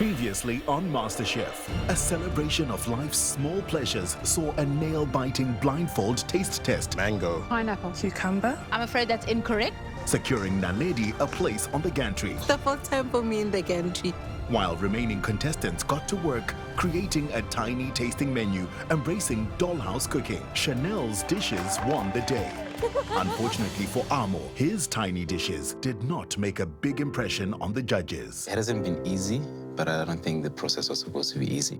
Previously on MasterChef, a celebration of life's small pleasures saw a nail-biting blindfold taste test. Mango. Pineapple. Cucumber. I'm afraid that's incorrect. Securing Naledi a place on the gantry. The first time for me in the gantry. While remaining contestants got to work creating a tiny tasting menu, embracing dollhouse cooking. Chanel's dishes won the day. Unfortunately for Amo, his tiny dishes did not make a big impression on the judges. It hasn't been easy, but I don't think the process was supposed to be easy.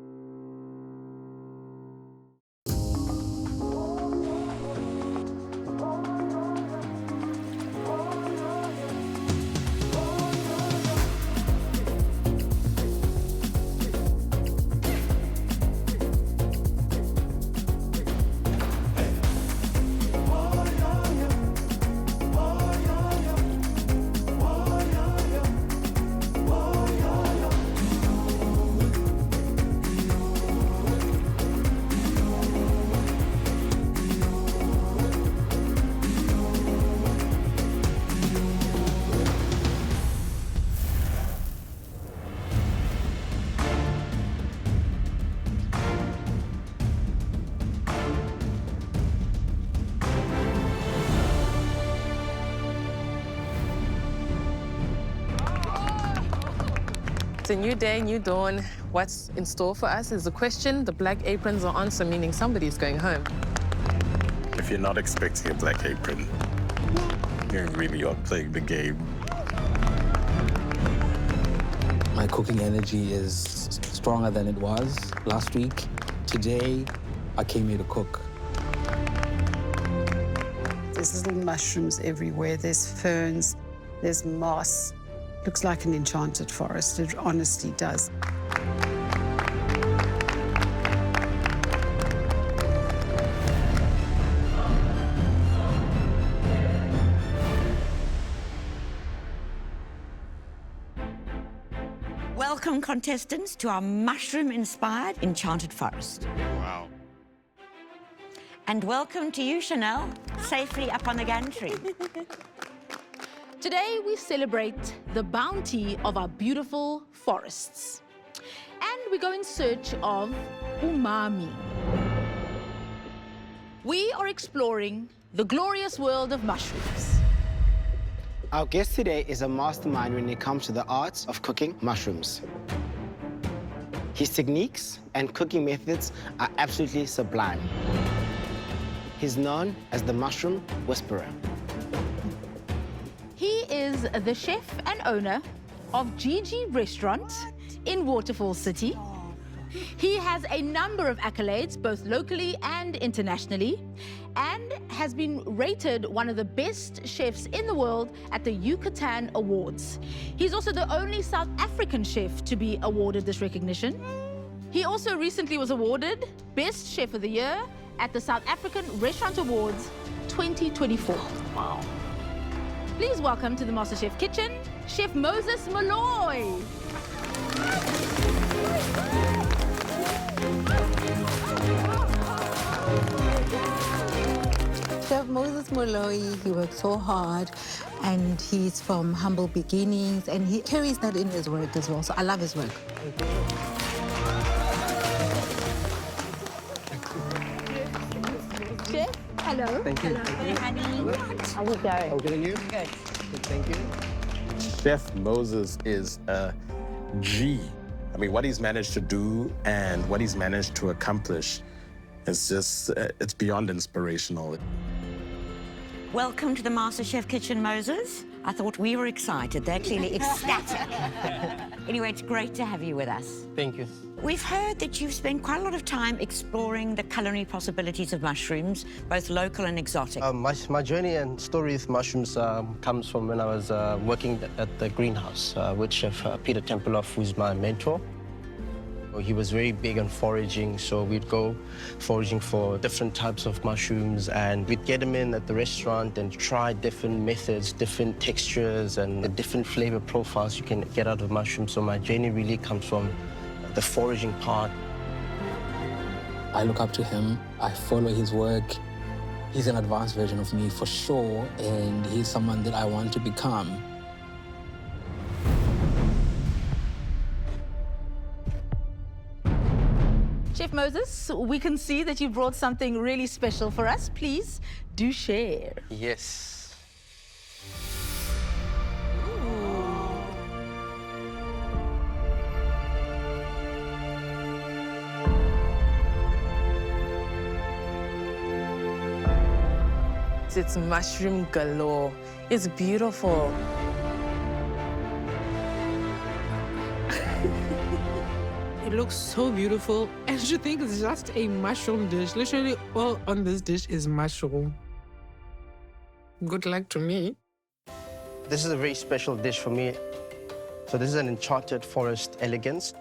It's a new day, new dawn. What's in store for us is the question. The black aprons are on, so meaning somebody's going home. If you're not expecting a black apron, you really are playing the game. My cooking energy is stronger than it was last week. Today, I came here to cook. There's little mushrooms everywhere. There's ferns, there's moss. Looks like an enchanted forest. It honestly does. Welcome, contestants, to our mushroom-inspired enchanted forest. Wow. And welcome to you, Chanel, safely up on the gantry. Today, we celebrate the bounty of our beautiful forests. And we go in search of umami. We are exploring the glorious world of mushrooms. Our guest today is a mastermind when it comes to the arts of cooking mushrooms. His techniques and cooking methods are absolutely sublime. He's known as the Mushroom Whisperer. He is the chef and owner of Gigi Restaurant in Waterfall City. He has a number of accolades, both locally and internationally, and has been rated one of the best chefs in the world at the Yucatan Awards. He's also the only South African chef to be awarded this recognition. He also recently was awarded Best Chef of the Year at the South African Restaurant Awards 2024. Wow. Please welcome to the MasterChef Kitchen, Chef Moses Moloi. Chef Moses Moloi, he works so hard and he's from humble beginnings and he carries that in his work as well. So I love his work. Chef, hello. Thank you. Hey, honey. How we going? I'm good, and you? Good. Thank you. Chef Moses is a G. I mean, what he's managed to do and what he's managed to accomplish is just, it's beyond inspirational. Welcome to the MasterChef Kitchen, Moses. I thought we were excited. They're clearly ecstatic. Anyway, it's great to have you with us. Thank you. We've heard that you've spent quite a lot of time exploring the culinary possibilities of mushrooms, both local and exotic. My journey and story with mushrooms comes from when I was working at the greenhouse with Chef Peter Tempelhoff, who's my mentor. He was very big on foraging, so we'd go foraging for different types of mushrooms, and we'd get them in at the restaurant and try different methods, different textures, and the different flavor profiles you can get out of mushrooms. So my journey really comes from the foraging part. I look up to him. I follow his work. He's an advanced version of me for sure, and he's someone that I want to become. Chef Moses, we can see that you brought something really special for us. Please do share. Yes. It's mushroom galore. It's beautiful. It looks so beautiful, and you think it's just a mushroom dish. Literally all on this dish is mushroom. Good luck to me. This is a very special dish for me. So this is an enchanted forest elegance.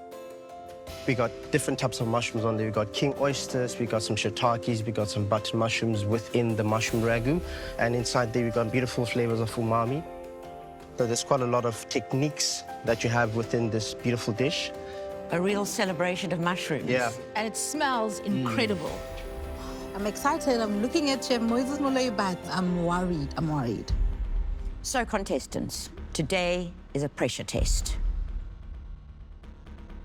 We got different types of mushrooms on there. We got king oysters, we got some shiitakes, we got some button mushrooms within the mushroom ragu. And inside there we got beautiful flavors of umami. So there's quite a lot of techniques that you have within this beautiful dish. A real celebration of mushrooms. Yeah. And it smells incredible. I'm excited. I'm looking at Chef Moses Moloi, but I'm worried. So, contestants, today is a pressure test.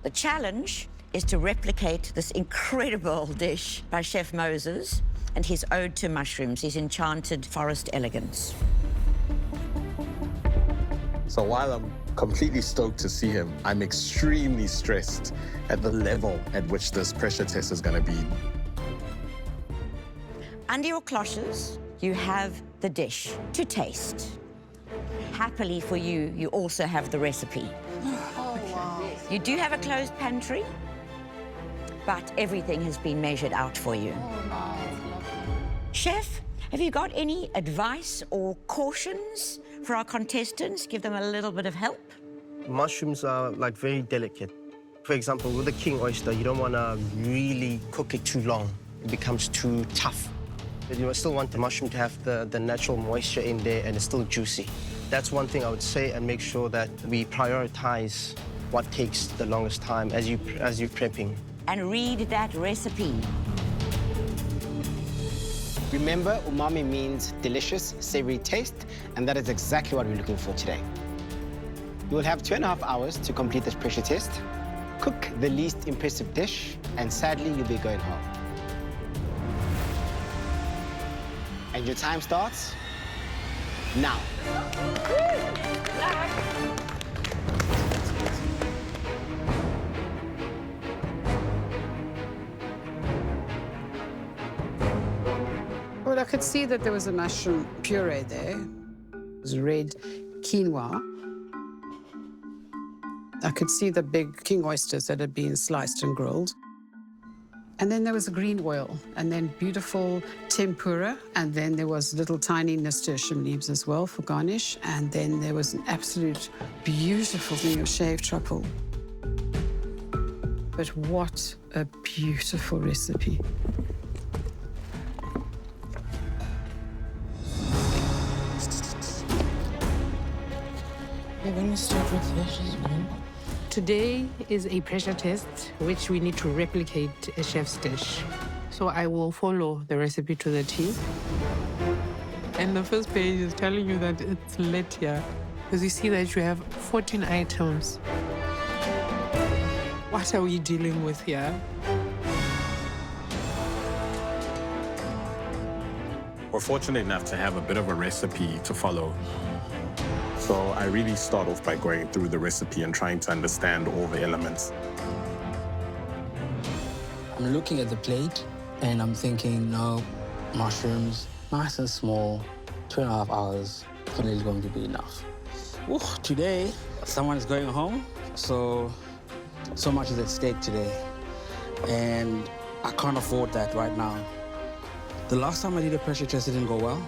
The challenge is to replicate this incredible dish by Chef Moses and his ode to mushrooms, his enchanted forest elegance. So while I'm completely stoked to see him, I'm extremely stressed at the level at which this pressure test is going to be. Under your cloches, you have the dish to taste. Happily for you, you also have the recipe. Oh, wow. You do have a closed pantry, but everything has been measured out for you. Oh, nice. Lovely. Chef, have you got any advice or cautions for our contestants? Give them a little bit of help. Mushrooms are like very delicate. For example, with a king oyster, you don't want to really cook it too long. It becomes too tough. But you still want the mushroom to have the natural moisture in there and it's still juicy. That's one thing I would say, and make sure that we prioritize what takes the longest time as you're prepping. And read that recipe. Remember, umami means delicious, savory taste, and that is exactly what we're looking for today. You will have 2.5 hours to complete this pressure test, cook the least impressive dish, and sadly, you'll be going home. And your time starts now. Well, I could see that there was a mushroom puree there. It was red quinoa. I could see the big king oysters that had been sliced and grilled. And then there was a green oil, and then beautiful tempura, and then there was little tiny nasturtium leaves as well for garnish, and then there was an absolute beautiful thing of shaved truffle. But what a beautiful recipe. We're going to start with fish as well. Today is a pressure test, which we need to replicate a chef's dish. So I will follow the recipe to the T. And the first page is telling you that it's lit here, because you see that you have 14 items. What are we dealing with here? We're fortunate enough to have a bit of a recipe to follow. So I really start off by going through the recipe and trying to understand all the elements. I'm looking at the plate and I'm thinking, no, mushrooms, nice and small, 2.5 hours, probably going to be enough. Ooh, today, someone's going home, so much is at stake today. And I can't afford that right now. The last time I did a pressure test, it didn't go well.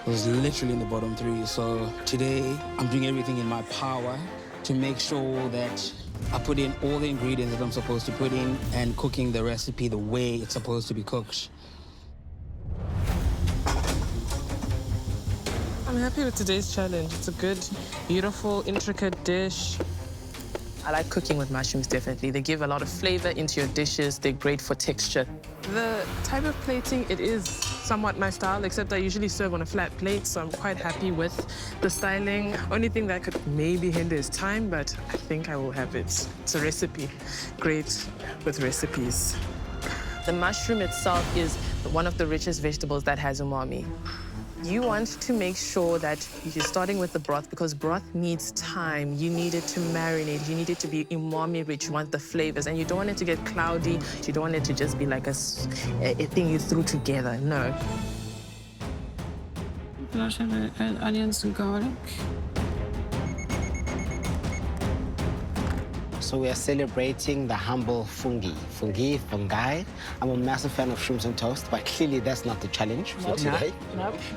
It was literally in the bottom 3. So today, I'm doing everything in my power to make sure that I put in all the ingredients that I'm supposed to put in and cooking the recipe the way it's supposed to be cooked. I'm happy with today's challenge. It's a good, beautiful, intricate dish. I like cooking with mushrooms, definitely. They give a lot of flavor into your dishes. They're great for texture. The type of plating, it is somewhat my style, except I usually serve on a flat plate, so I'm quite happy with the styling. Only thing that could maybe hinder is time, but I think I will have it. It's a recipe. Great with recipes. The mushroom itself is one of the richest vegetables that has umami. You want to make sure that you're starting with the broth because broth needs time. You need it to marinate. You need it to be umami rich. You want the flavors, and you don't want it to get cloudy. You don't want it to just be like a thing you threw together. No. Onions and garlic. So we are celebrating the humble fungi. Fungi. I'm a massive fan of shrooms and toast, but clearly that's not the challenge for today.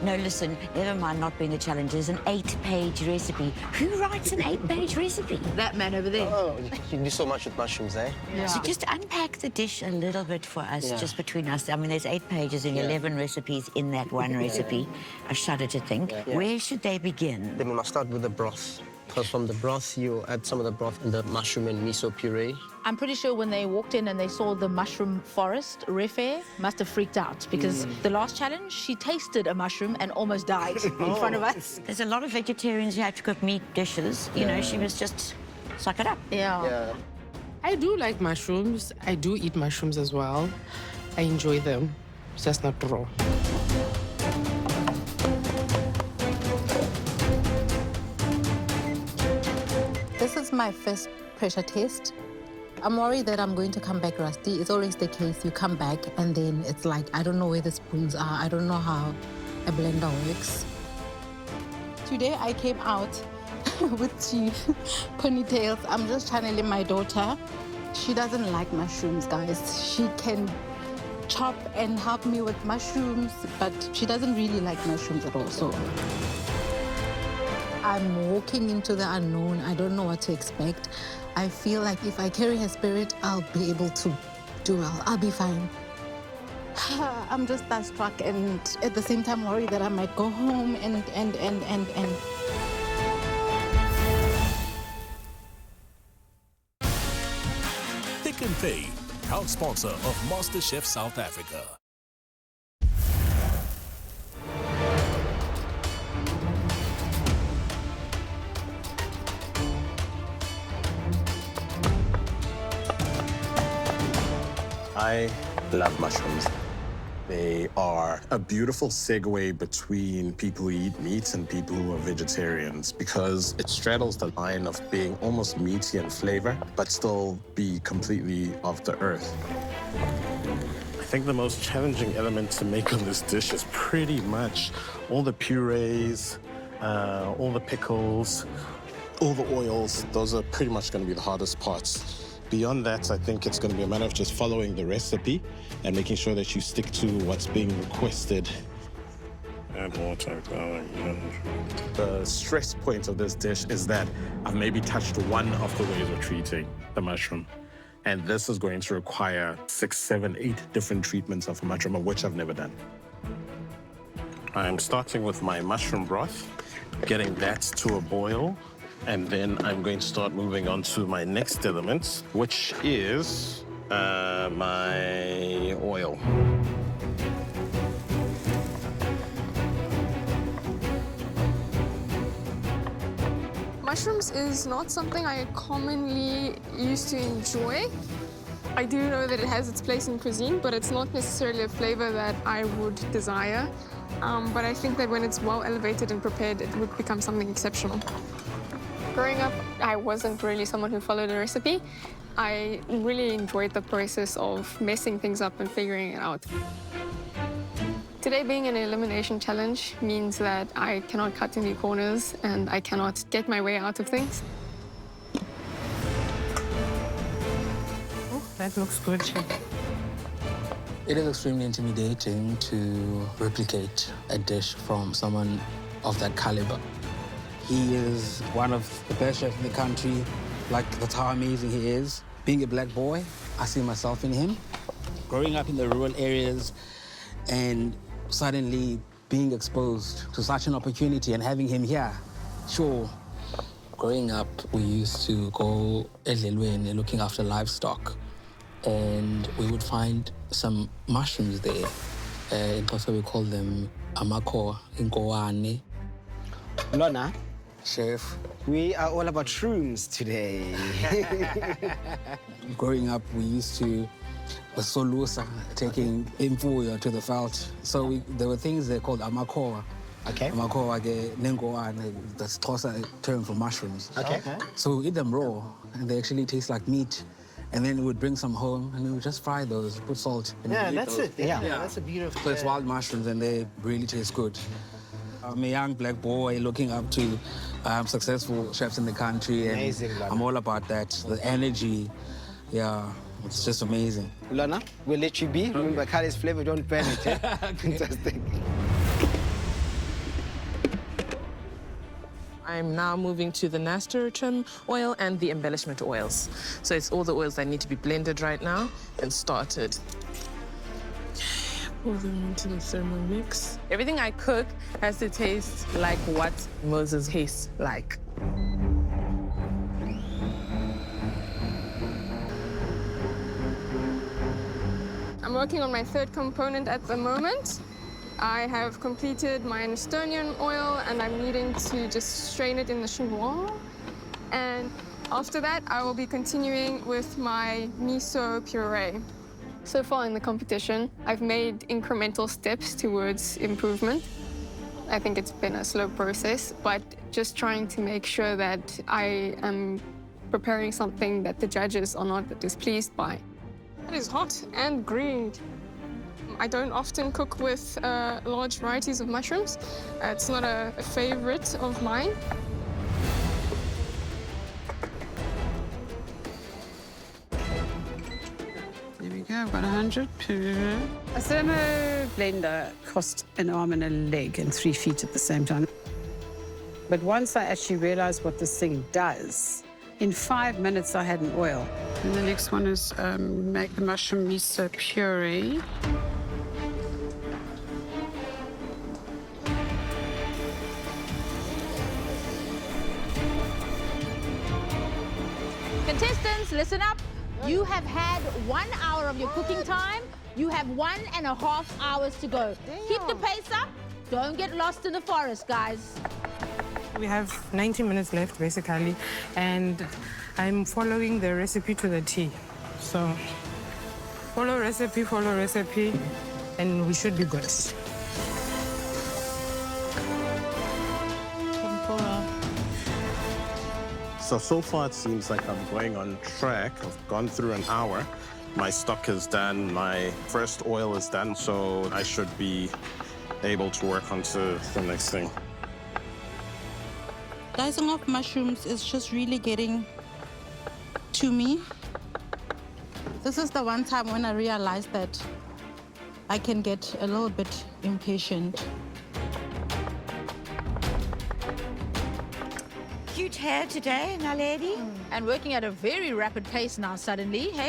No, listen, never mind not being the challenge. There's an 8-page recipe. Who writes an 8-page recipe? That man over there. Oh, you do so much with mushrooms, eh? Yeah. So just unpack the dish a little bit for us, just between us. I mean, there's 8 pages and 11 recipes in that one recipe. I shudder to think. Where should they begin? Then we must start with the broth. Because from the broth, you add some of the broth in the mushroom and miso puree. I'm pretty sure when they walked in and they saw the mushroom forest, Refe must have freaked out because the last challenge, she tasted a mushroom and almost died in front of us. There's a lot of vegetarians who have to cook meat dishes. You know, she must just suck it up. Yeah. I do like mushrooms. I do eat mushrooms as well. I enjoy them. It's just not raw. This is my first pressure test. I'm worried that I'm going to come back rusty. It's always the case. You come back and then it's like, I don't know where the spoons are. I don't know how a blender works. Today I came out with 2 ponytails. I'm just channeling my daughter. She doesn't like mushrooms, guys. She can chop and help me with mushrooms, but she doesn't really like mushrooms at all, so. I'm walking into the unknown. I don't know what to expect. I feel like if I carry her spirit, I'll be able to do well. I'll be fine. I'm just starstruck and at the same time worried that I might go home and. Pick and Pay, proud sponsor of MasterChef South Africa. I love mushrooms. They are a beautiful segue between people who eat meat and people who are vegetarians because it straddles the line of being almost meaty in flavor, but still be completely of the earth. I think the most challenging element to make on this dish is pretty much all the purees, all the pickles, all the oils. Those are pretty much going to be the hardest parts. Beyond that, I think it's going to be a matter of just following the recipe and making sure that you stick to what's being requested. Add water, garlic. The stress point of this dish is that I've maybe touched one of the ways of treating the mushroom. And this is going to require 6, 7, 8 different treatments of a mushroom, of which I've never done. I'm starting with my mushroom broth, getting that to a boil. And then I'm going to start moving on to my next element, which is my oil. Mushrooms is not something I commonly used to enjoy. I do know that it has its place in cuisine, but it's not necessarily a flavor that I would desire. But I think that when it's well elevated and prepared, it would become something exceptional. Growing up, I wasn't really someone who followed a recipe. I really enjoyed the process of messing things up and figuring it out. Today being an elimination challenge means that I cannot cut any corners and I cannot get my way out of things. Oh, that looks good. It is extremely intimidating to replicate a dish from someone of that caliber. He is one of the best chefs in the country. Like, that's how amazing he is. Being a black boy, I see myself in him. Growing up in the rural areas and suddenly being exposed to such an opportunity and having him here, sure. Growing up, we used to go edlelweni looking after livestock. and we would find some mushrooms there. In Xhosa, we call them amako, inkowane. Lona, Chef. we are all about shrooms today. Growing up, we used to solusa, taking imfuyo to the veld. So there were things they called amakoa. Okay. Amakoa, nengowane, that's Xhosa term for mushrooms. Okay. So we eat them raw, and they actually taste like meat. And then we would bring some home, and we would just fry those, put salt. And Yeah, eat that's those. it. Yeah, that's a beautiful. So it's wild mushrooms, and they really taste good. I'm a young black boy looking up to successful chefs in the country, and Amazing, Lona. I'm all about that. The energy, yeah, it's just amazing. Lona, we'll let you be. Remember, curry's flavor, don't burn it. Yeah? Fantastic. I'm now moving to the nasturtium oil and the embellishment oils. So it's all the oils that need to be blended right now and started. Pour them into the Thermomix. Everything I cook has to taste like what Moses tastes like. I'm working on my third component at the moment. I have completed my Estonian oil and I'm needing to just strain it in the chinois. And after that, I will be continuing with my miso puree. So far in the competition, I've made incremental steps towards improvement. I think it's been a slow process, but just trying to make sure that I am preparing something that the judges are not displeased by. It is hot and green. I don't often cook with large varieties of mushrooms. It's not a favorite of mine. There we go, I've got 100. A thermo blender cost an arm and a leg and 3 feet at the same time. But once I actually realized what this thing does, in 5 minutes I had an oil. And the next one is make the mushroom miso puree. Contestants, listen up. You have had 1 hour of your cooking time. You have 1.5 hours to go. Keep the pace up. Don't get lost in the forest, guys. We have 90 minutes left, basically, and I'm following the recipe to the T. So follow recipe, and we should be good. So far it seems like I'm going on track. I've gone through an hour. My stock is done, my first oil is done, so I should be able to work on to the next thing. Dicing of mushrooms is just really getting to me. This is the one time when I realized that I can get a little bit impatient. Cute hair today, Naledi. And working at a very rapid pace now suddenly, hey?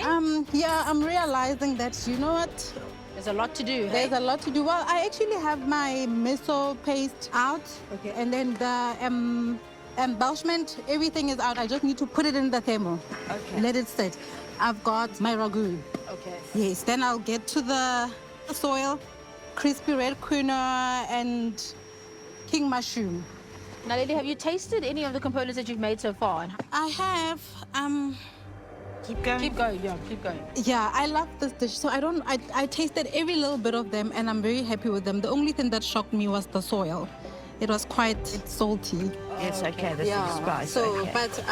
Yeah, I'm realizing that, you know what? There's a lot to do, hey? There's a lot to do. Well, I actually have my miso paste out. Okay. And then the embellishment, everything is out. I just need to put it in the thermo. Okay. Let it sit. I've got my ragu. Okay. Yes, then I'll get to the soil, crispy red quinoa, and king mushroom. Now, Lady, have you tasted any of the components that you've made so far? I have. Keep going. Keep going, yeah, keep going. Yeah, I love this dish. So I tasted every little bit of them, and I'm very happy with them. The only thing that shocked me was the soil. It was quite salty. It's okay, this is spice. So, okay. but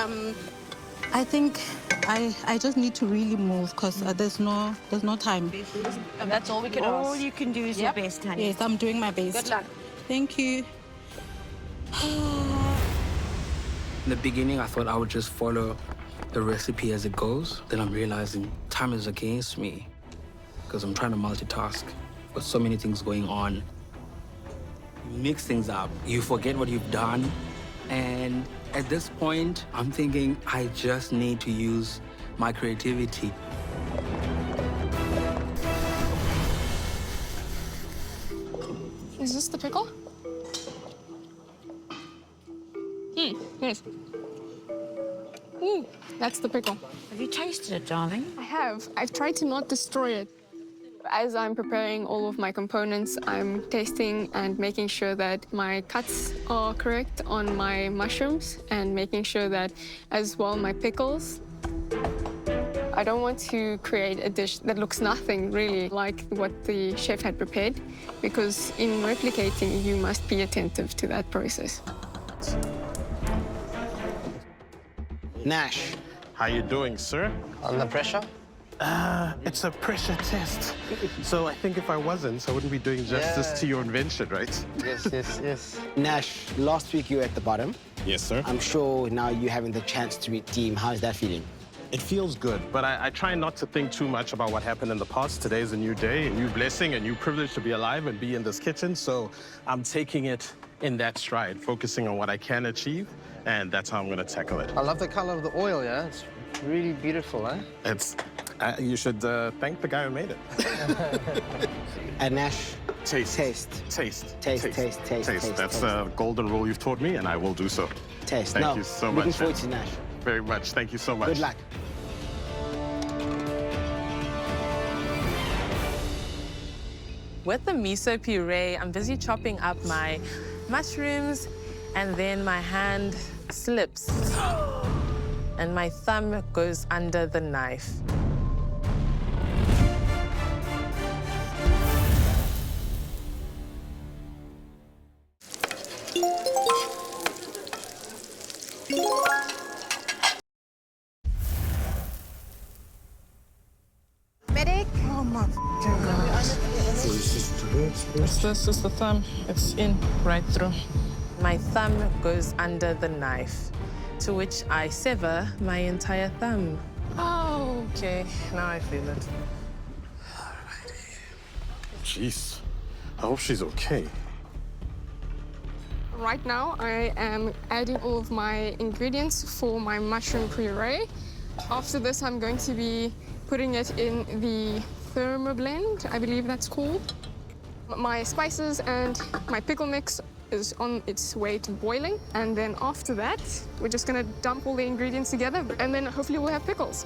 I think I just need to really move because there's no time. And that's all we can ask. All you can do is your best, honey. Yes, I'm doing my best. Good luck. Thank you. In the beginning, I thought I would just follow the recipe as it goes. Then I'm realizing time is against me because I'm trying to multitask. Got so many things going on. You mix things up. You forget what you've done. And at this point, I'm thinking I just need to use my creativity. Is this the pickle? Yes. Ooh. Ooh, that's the pickle. Have you tasted it, darling? I have. I've tried to not destroy it. As I'm preparing all of my components, I'm tasting and making sure that my cuts are correct on my mushrooms and making sure that as well my pickles. I don't want to create a dish that looks nothing really like what the chef had prepared, because in replicating, you must be attentive to that process. Nash. How you doing, sir? Under pressure? It's a pressure test. So I think if I wasn't, I wouldn't be doing justice to your invention, right? Yes. Nash, last week you were at the bottom. Yes, sir. I'm sure now you're having the chance to redeem. How's that feeling? It feels good, but I try not to think too much about what happened in the past. Today's a new day, a new blessing, a new privilege to be alive and be in this kitchen. So I'm taking it in that stride, focusing on what I can achieve, and that's how I'm gonna tackle it. I love the color of the oil, yeah? It's really beautiful, eh? You should thank the guy who made it. And Nash, Taste. Taste. That's the golden rule you've taught me, and I will do so. Taste. Thank you so much. Looking forward to Nash. Very much. Thank you so much. Good luck. With the miso puree, I'm busy chopping up my mushrooms, and then my hand slips. And my thumb goes under the knife. Medic. Oh my God. This is the thumb. It's in right through. My thumb goes under the knife, to which I sever my entire thumb. Oh, okay. Now I feel it. Alrighty. Jeez. I hope she's okay. Right now, I am adding all of my ingredients for my mushroom puree. After this, I'm going to be putting it in the thermoblend, I believe that's called. My spices and my pickle mix is on its way to boiling. And then after that, we're just gonna dump all the ingredients together, and then hopefully we'll have pickles.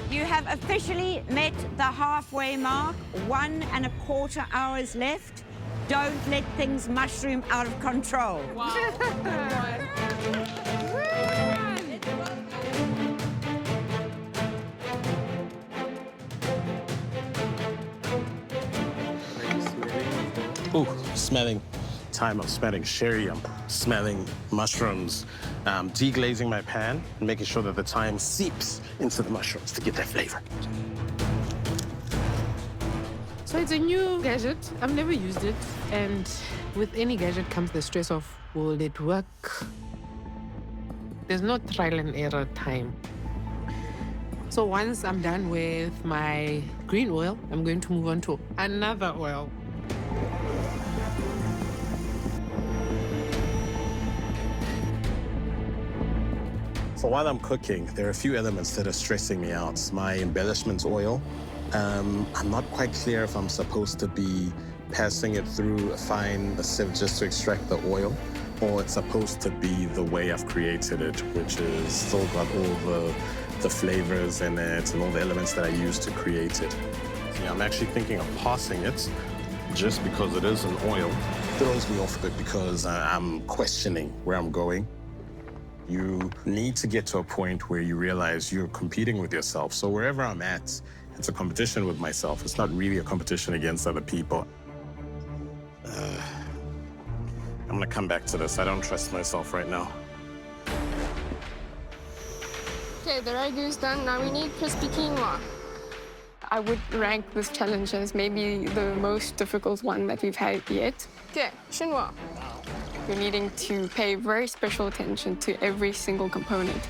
You have officially met the halfway mark. 1¼ hours left. Don't let things mushroom out of control. Wow. Ooh, smelling. Time of smelling sherry. I'm smelling mushrooms. Deglazing my pan and making sure that the thyme seeps into the mushrooms to get that flavor. So it's a new gadget. I've never used it. And with any gadget comes the stress of, will it work? There's no trial and error time. So once I'm done with my green oil, I'm going to move on to another oil. So while I'm cooking, there are a few elements that are stressing me out. My embellishment oil, I'm not quite clear if I'm supposed to be passing it through a fine sieve just to extract the oil, or it's supposed to be the way I've created it, which is still got all the flavors in it and all the elements that I used to create it. Yeah, I'm actually thinking of passing it just because it is an oil. It throws me off a bit because I'm questioning where I'm going. You need to get to a point where you realize you're competing with yourself. So wherever I'm at, it's a competition with myself. It's not really a competition against other people. I'm gonna come back to this. I don't trust myself right now. Okay, the ragu's done. Now we need crispy quinoa. I would rank this challenge as maybe the most difficult one that we've had yet. Okay, chinois. You're needing to pay very special attention to every single component.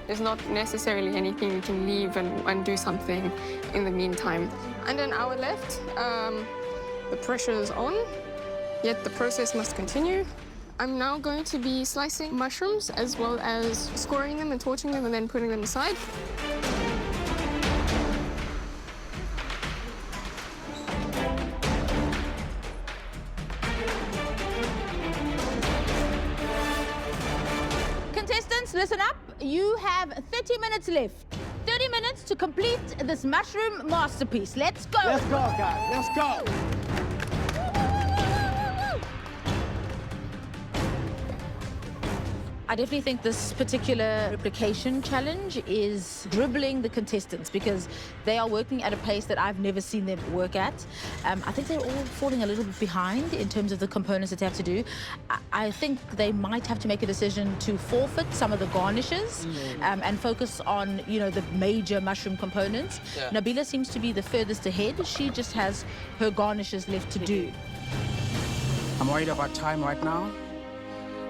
There's not necessarily anything you can leave and do something in the meantime. And an hour left. The pressure is on, yet the process must continue. I'm now going to be slicing mushrooms as well as scoring them and torching them and then putting them aside. Participants, listen up. You have 30 minutes left. 30 minutes to complete this mushroom masterpiece. Let's go. Let's go, guys. Let's go. I definitely think this particular replication challenge is dribbling the contestants because they are working at a pace that I've never seen them work at. I think they're all falling a little bit behind in terms of the components that they have to do. I think they might have to make a decision to forfeit some of the garnishes and focus on, you know, the major mushroom components. Yeah. Nabila seems to be the furthest ahead. She just has her garnishes left to do. I'm worried about time right now.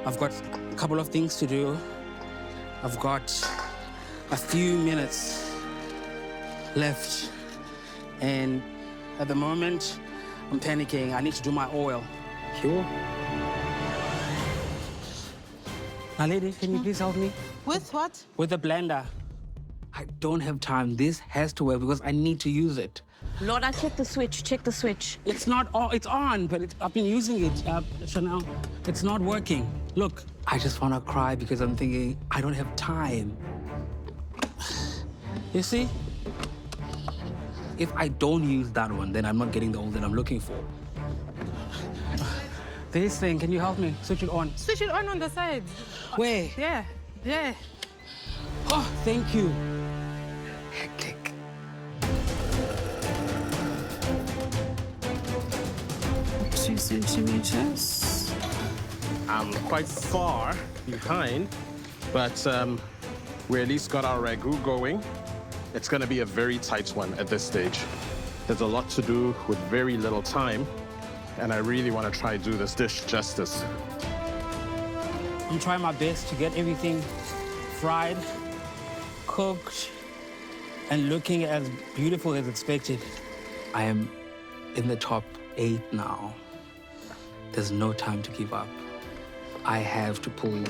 I've got a couple of things to do. I've got a few minutes left. And at the moment, I'm panicking. I need to do my oil. Sure. Now, lady, can you please help me? With what? With the blender. I don't have time. This has to work because I need to use it. Lorna, check the switch. Check the switch. It's not on. It's on, but I've been using it, Chanel. It's not working. Look, I just want to cry because I'm thinking I don't have time. You see? If I don't use that one, then I'm not getting the oil that I'm looking for. This thing, can you help me? Switch it on. Switch it on the side. Where? Yeah, yeah. Oh, thank you. Hectic. Two centimeters. I'm quite far behind, but we at least got our ragu going. It's going to be a very tight one at this stage. There's a lot to do with very little time, and I really want to try to do this dish justice. I'm trying my best to get everything fried, cooked, and looking as beautiful as expected. I am in the top 8 now. There's no time to give up. I have to pull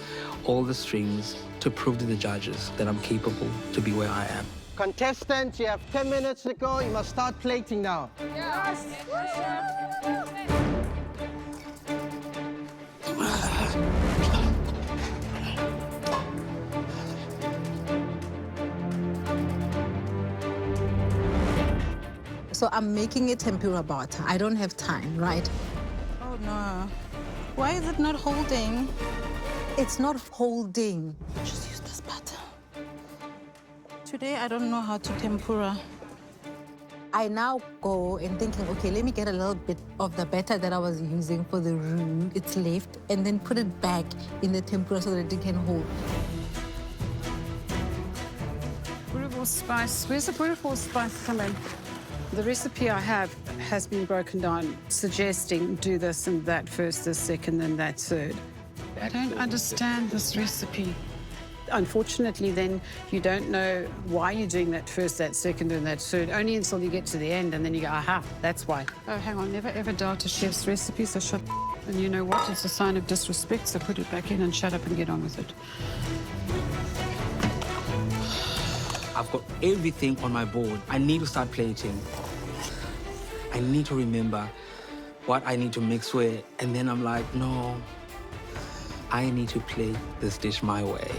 all the strings to prove to the judges that I'm capable to be where I am. Contestants, you have 10 minutes to go. You must start plating now. Yes. So I'm making a tempura batter. I don't have time, right? Oh, no. Why is it not holding? It's not holding. Just use this batter. Today, I don't know how to tempura. I now go and thinking, okay, let me get a little bit of the batter that I was using for the roux. It's left, and then put it back in the tempura so that it can hold. Beautiful spice. Where's the beautiful spice coming? The recipe I have has been broken down, suggesting do this and that first, this second, then that third. I don't understand this recipe. Unfortunately, then you don't know why you're doing that first, that second, and that third, only until you get to the end, and then you go, aha, that's why. Oh, hang on, never ever doubt a chef's recipe, so shut up. And you know what? It's a sign of disrespect, so put it back in and shut up and get on with it. I've got everything on my board. I need to start plating. I need to remember what I need to mix with. And then I'm like, no, I need to plate this dish my way.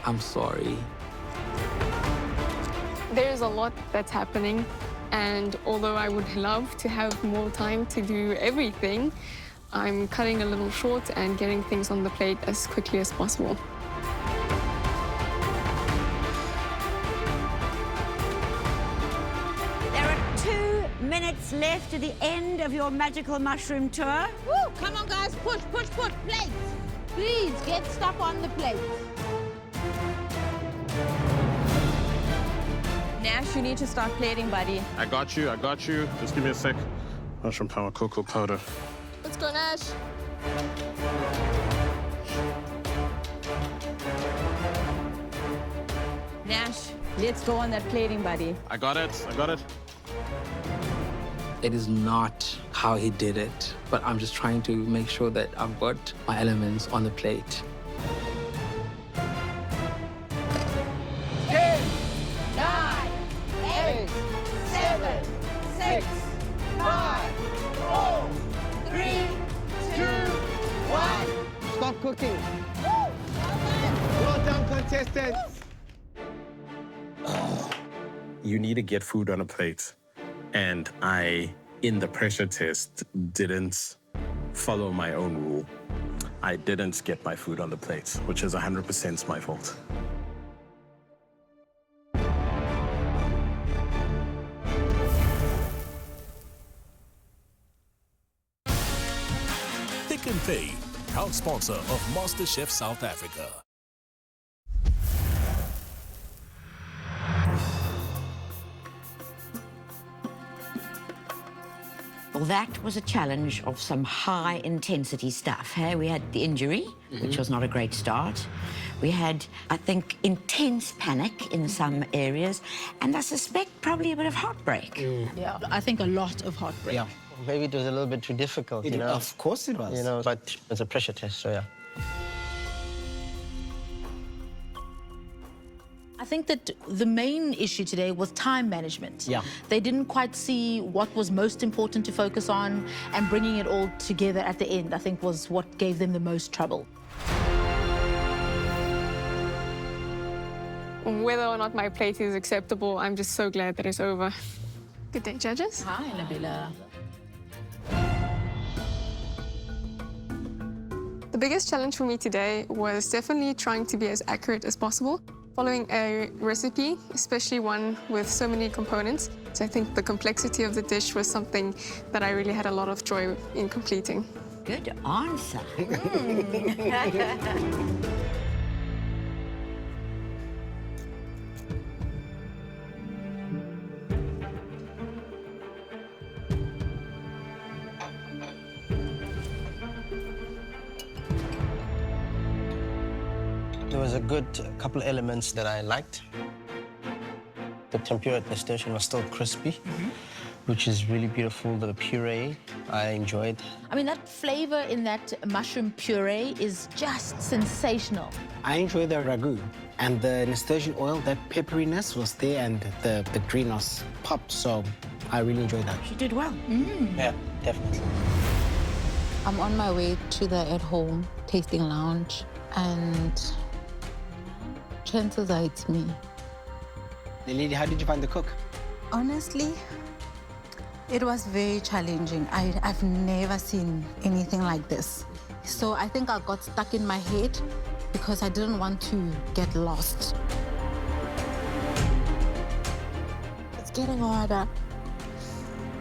I'm sorry. There's a lot that's happening, and although I would love to have more time to do everything, I'm cutting a little short and getting things on the plate as quickly as possible. Minutes left to the end of your magical mushroom tour. Woo! Come on, guys, push, push, push. Plates. Please get stuff on the plate. Nash, you need to start plating, buddy. I got you, I got you. Just give me a sec. Mushroom power, cocoa powder. Let's go, Nash. Nash, let's go on that plating, buddy. I got it, I got it. It is not how he did it, but I'm just trying to make sure that I've got my elements on the plate. 10, 9, 8, 7, 6, 5, 4, 3, 2, 1. Stop cooking. Woo! contestants. You need to get food on a plate. And I, in the pressure test, didn't follow my own rule. I didn't get my food on the plate, which is 100% my fault. Thick and Pay, proud sponsor of MasterChef South Africa. Well, that was a challenge of some high-intensity stuff. Hey? We had the injury, which was not a great start. We had, I think, intense panic in some areas, and I suspect probably a bit of heartbreak. Yeah, I think a lot of heartbreak. Yeah. Maybe it was a little bit too difficult, you know? Of course it was. You know, but it's a pressure test, so yeah. I think that the main issue today was time management. Yeah. They didn't quite see what was most important to focus on, and bringing it all together at the end, I think, was what gave them the most trouble. Whether or not my plate is acceptable, I'm just so glad that it's over. Good day, judges. Hi, Nabila. The biggest challenge for me today was definitely trying to be as accurate as possible, following a recipe, especially one with so many components. So I think the complexity of the dish was something that I really had a lot of joy in completing. Good answer. There was a good couple of elements that I liked. The tempura at the station was still crispy, which is really beautiful. The puree, I enjoyed. I mean, that flavor in that mushroom puree is just sensational. I enjoyed the ragu. And the nasturtium oil, that pepperiness was there, and the green was popped, so I really enjoyed that. She did well. Yeah, definitely. I'm on my way to the at-home tasting lounge, and chances are it's me. Lady, how did you find the cook? Honestly, it was very challenging. I've never seen anything like this. So I think I got stuck in my head because I didn't want to get lost. It's getting harder.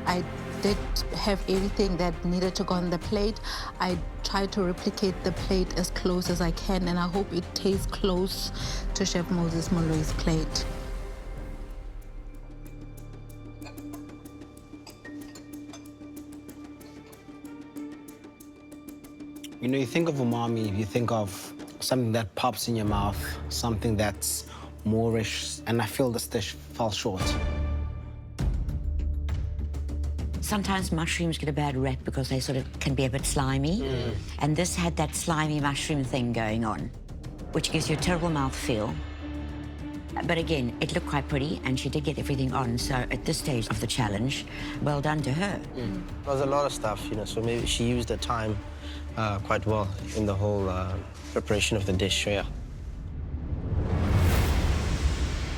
I did have everything that needed to go on the plate. I tried to replicate the plate as close as I can, and I hope it tastes close to Chef Moses Moloi's plate. You know, you think of umami, you think of something that pops in your mouth, something that's moorish, and I feel this dish fell short. Sometimes mushrooms get a bad rep because they sort of can be a bit slimy. And this had that slimy mushroom thing going on, which gives you a terrible mouthfeel. But again, it looked quite pretty, and she did get everything on. So at this stage of the challenge, well done to her. There was a lot of stuff, you know, so maybe she used the time quite well in the whole preparation of the dish, so yeah.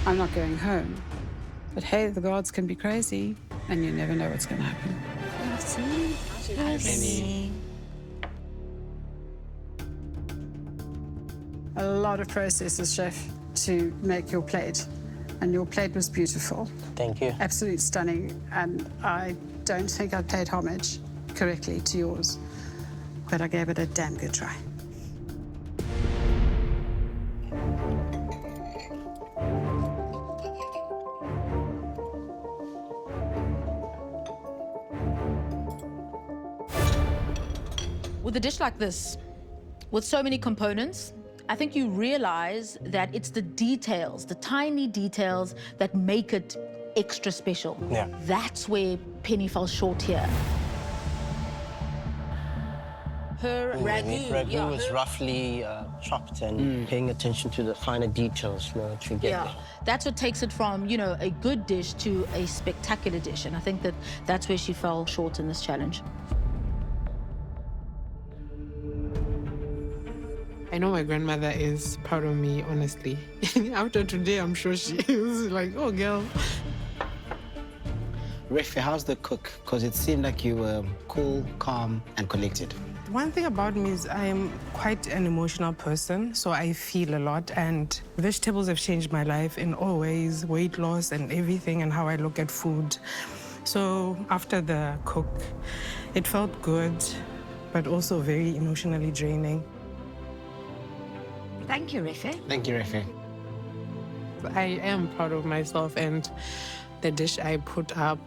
I'm not going home. But hey, the gods can be crazy, and you never know what's going to happen. A lot of processes, chef, to make your plate. And your plate was beautiful. Thank you. Absolutely stunning. And I don't think I paid homage correctly to yours, but I gave it a damn good try. With a dish like this, with so many components, I think you realize that it's the details, the tiny details that make it extra special. Yeah. That's where Penny fell short here. Her ragu was roughly chopped and paying attention to the finer details, you know, to get there. That's what takes it from, you know, a good dish to a spectacular dish. And I think that that's where she fell short in this challenge. I know my grandmother is proud of me, honestly. After today, I'm sure she is like, oh, girl. Refi, how's the cook? Because it seemed like you were cool, calm, and collected. One thing about me is I'm quite an emotional person, so I feel a lot, and vegetables have changed my life in all ways, weight loss and everything, and how I look at food. So after the cook, it felt good, but also very emotionally draining. Thank you, Refi. Thank you, Refi. I am proud of myself and the dish I put up.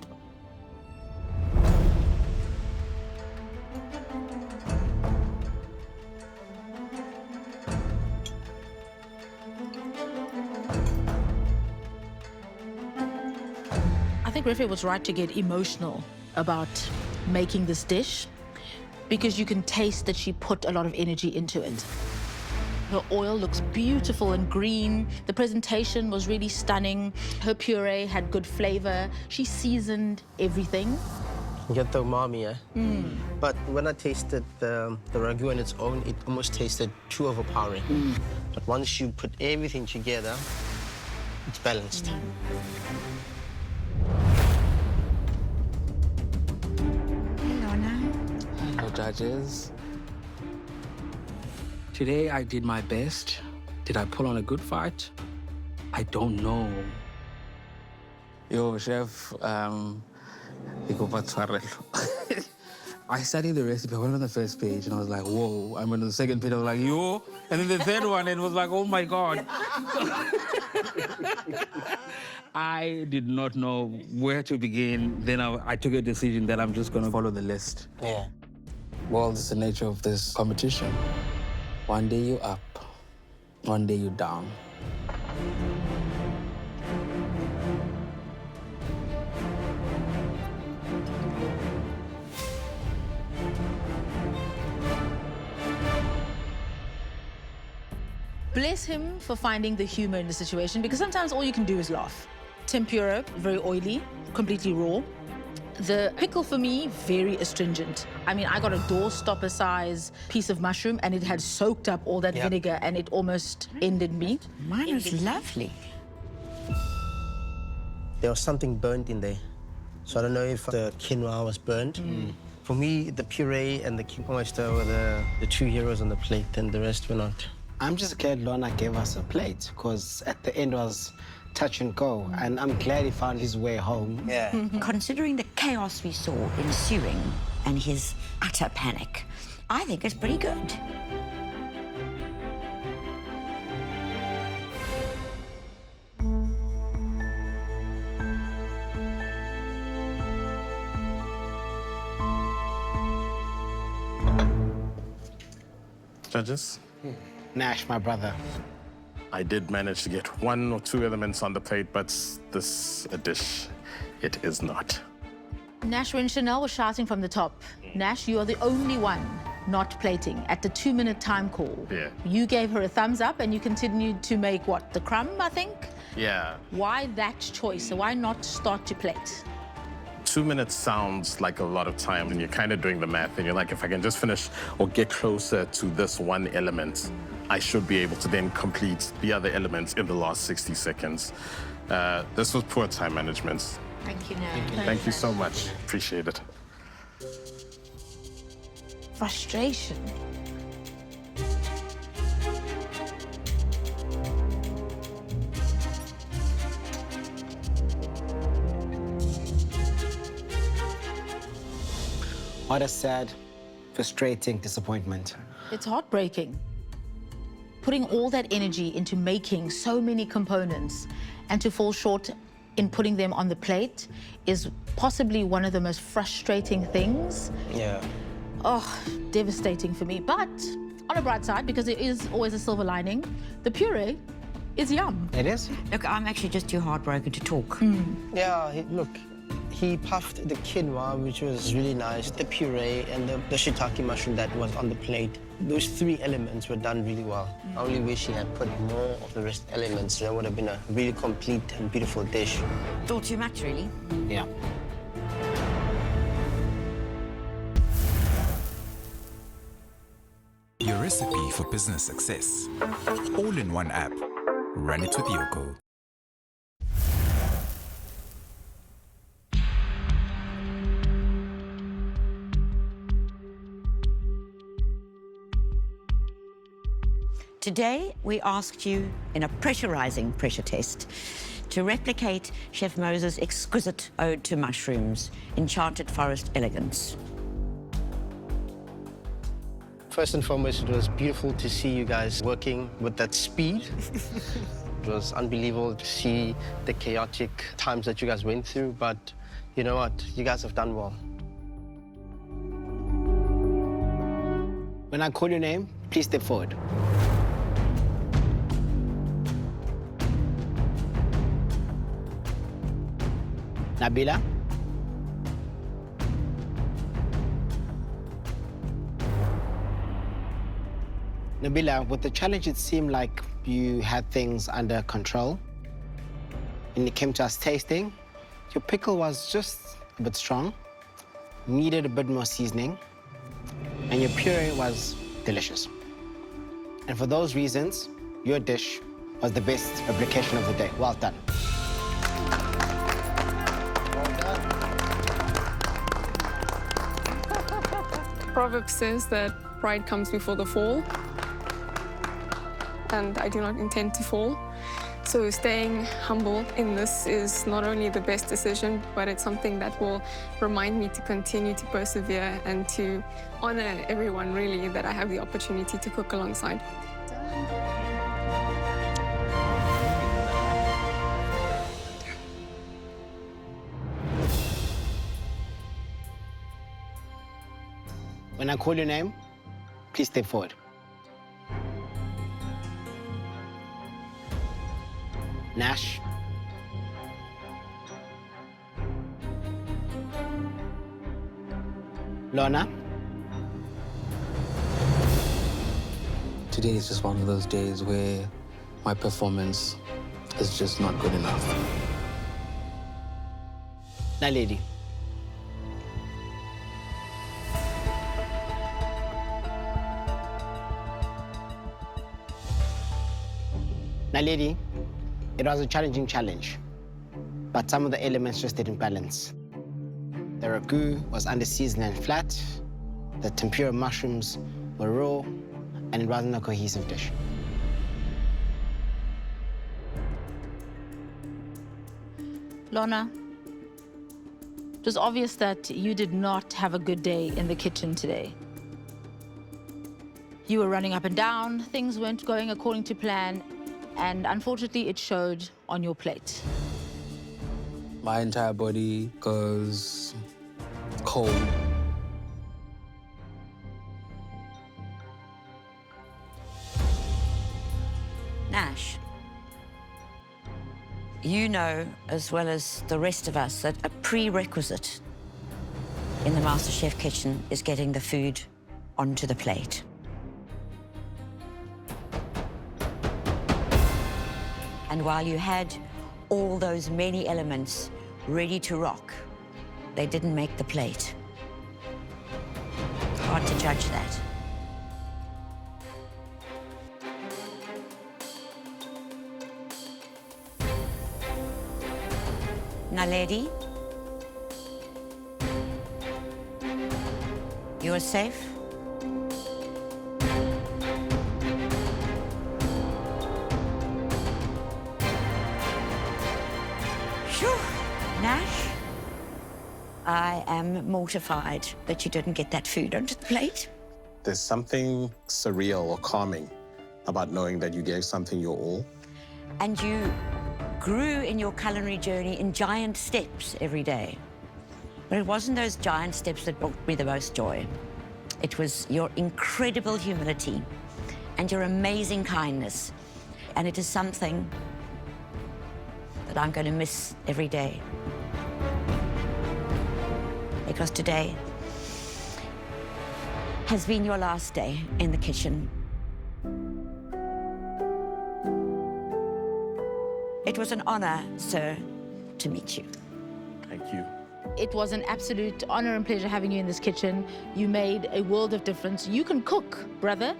I think Refi was right to get emotional about making this dish because you can taste that she put a lot of energy into it. Her oil looks beautiful and green. The presentation was really stunning. Her puree had good flavor. She seasoned everything. You get the umami, eh? But when I tasted the ragu on its own, it almost tasted too overpowering. But once you put everything together, it's balanced. Hello, judges. Today I did my best. Did I pull on a good fight? I don't know. Yo, chef, I studied the recipe. I went on the first page and I was like, whoa. I went on the second page, I was like, yo. And then the third one, it was like, oh my God. I did not know where to begin. Then I took a decision that I'm just going to follow the list. Yeah. Well, it's the nature of this competition. One day you're up, one day you're down. Bless him for finding the humor in the situation because sometimes all you can do is laugh. Tempura, very oily, completely raw. The pickle for me, very astringent. I mean, I got a doorstopper size piece of mushroom and it had soaked up all that vinegar and it almost ended me. Mine is lovely. There was something burnt in there. So I don't know if the quinoa was burnt. For me, the puree and the king oyster were the two heroes on the plate and the rest were not. I'm just glad Lorna gave us a plate because at the end was touch and go, and I'm glad he found his way home. Yeah. Considering the chaos we saw ensuing and his utter panic, I think it's pretty good. Judges? Nash, my brother. I did manage to get one or two elements on the plate, but this dish, it is not. Nash, when Chanel was shouting from the top, Nash, you are the only one not plating at the 2-minute time call. Yeah. You gave her a thumbs up and you continued to make, what, the crumb, I think? Yeah. Why that choice? Why not start to plate? 2 minutes sounds like a lot of time, and you're kind of doing the math, and you're like, if I can just finish or get closer to this one element, I should be able to then complete the other elements in the last 60 seconds. This was poor time management. Thank you, Nash. Thank you so much. Appreciate it. Frustration. What a sad, frustrating disappointment. It's heartbreaking. Putting all that energy into making so many components and to fall short in putting them on the plate is possibly one of the most frustrating things. Yeah. Oh, devastating for me. But on a bright side, because there is always a silver lining, the puree is yum. It is? Look, I'm actually just too heartbroken to talk. Yeah, look, he puffed the quinoa, which was really nice, the puree and the shiitake mushroom that was on the plate. Those three elements were done really well. I only wish he had put more of the rest elements. That would have been a really complete and beautiful dish. Thought too much, really? Yeah. your recipe for business success. All in one app. Run it with Yoko. Today, we asked you, in a pressurizing pressure test, to replicate Chef Moses' exquisite ode to mushrooms, Enchanted Forest Elegance. First and foremost, it was beautiful to see you guys working with that speed. It was unbelievable to see the chaotic times that you guys went through, but you know what? You guys have done well. When I call your name, please step forward. Nabila? Nabila, with the challenge, it seemed like you had things under control. When it came to us tasting, your pickle was just a bit strong, needed a bit more seasoning, and your puree was delicious. And for those reasons, your dish was the best replication of the day. Well done. Proverb says that pride comes before the fall, and I do not intend to fall. So staying humble in this is not only the best decision, but it's something that will remind me to continue to persevere and to honor everyone, really, that I have the opportunity to cook alongside. When I call your name, please step forward. Nash. Lorna. Today is just one of those days where my performance is just not good enough. Naledi. Naledi, it was a challenging challenge, but some of the elements just didn't balance. The ragu was under-seasoned and flat, the tempura mushrooms were raw, and it wasn't a cohesive dish. Lorna, it was obvious that you did not have a good day in the kitchen today. You were running up and down, things weren't going according to plan, and unfortunately it showed on your plate. My entire body goes cold. Nash, you know as well as the rest of us that a prerequisite in the MasterChef Kitchen is getting the food onto the plate. And while you had all those many elements ready to rock, they didn't make the plate. Hard to judge that. Naledi, you are safe? Phew, Nash, I am mortified that you didn't get that food onto the plate. There's something surreal or calming about knowing that you gave something your all. And you grew in your culinary journey in giant steps every day. But it wasn't those giant steps that brought me the most joy. It was your incredible humility and your amazing kindness. And it is something that I'm going to miss every day. Because today has been your last day in the kitchen. It was an honor, sir, to meet you. Thank you. It was an absolute honor and pleasure having you in this kitchen. You made a world of difference. You can cook, brother.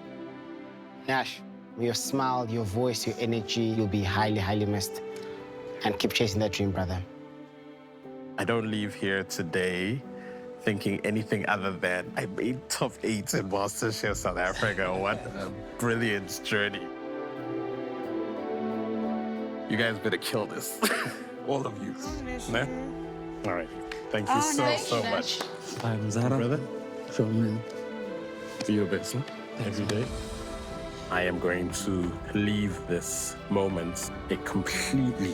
Nash, with your smile, your voice, your energy, you'll be highly, highly missed. And keep chasing that dream, brother. I don't leave here today thinking anything other than I made top 8 in MasterChef South Africa. What a brilliant journey. You guys better kill this. All of you. No? All right. Thank you so much. I'm Zara. Brother? Sure, man. Do your best, no? Every day. I am going to leave this moment a completely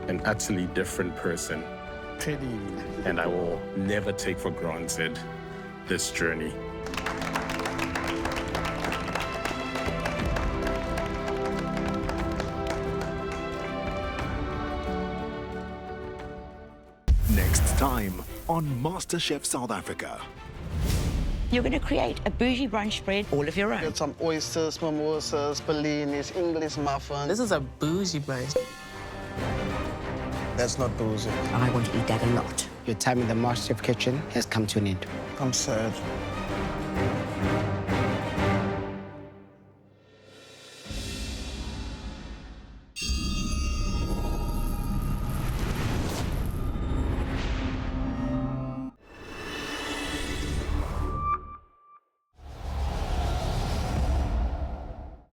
and utterly different person. And I will never take for granted this journey. Next time on MasterChef South Africa. You're going to create a bougie brunch spread all of your own. Got some oysters, mimosas, bellinis, English muffins. This is a bougie brunch. That's not bougie. I want to eat that a lot. Your time in the MasterChef Kitchen has come to an end. I'm sad.